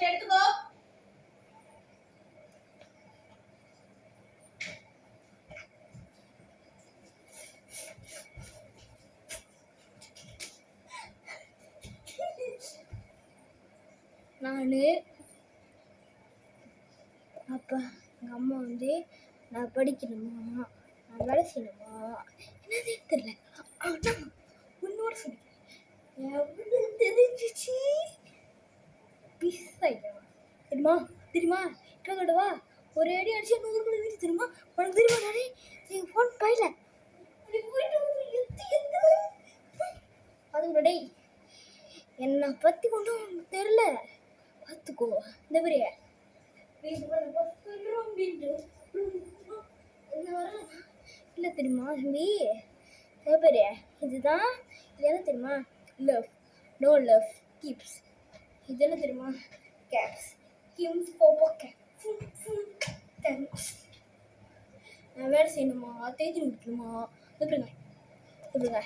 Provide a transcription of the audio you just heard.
எடுத்துக்கோ. நான் அப்போ எங்கள் அம்மா நான் படிக்கணுமா, நான் வேலை செய்யணுமா என்னது தெரியல. ஆனால் இன்னொரு சொல்லி தெரிஞ்சிச்சு பிஸ் ஆகிடுவா. தெரியுமா இப்போ விடவா ஒரு அடி அடிச்சு 100 ரூபாய் வீட்டு தெரியுமா உனக்கு தெரியுமா? நானே எங்கள் ஃபோன் பையில அது டேய் என்னை பற்றி ஒன்றும் தெரில பார்த்துக்கோ. இந்த பெரிய இல்லை தெரியுமா தம்பி பெரிய இதுதான் இதெல்லாம் தெரியுமா? Love no love keeps. இதெல்லாம் தெரியுமா? கேப்ஸ் கிம்ஸ் போப்போ கேப். நான் வேலை செய்யணுமா, தேய்ச்சி முடிக்கணுமா? எப்படிங்க எப்படிங்க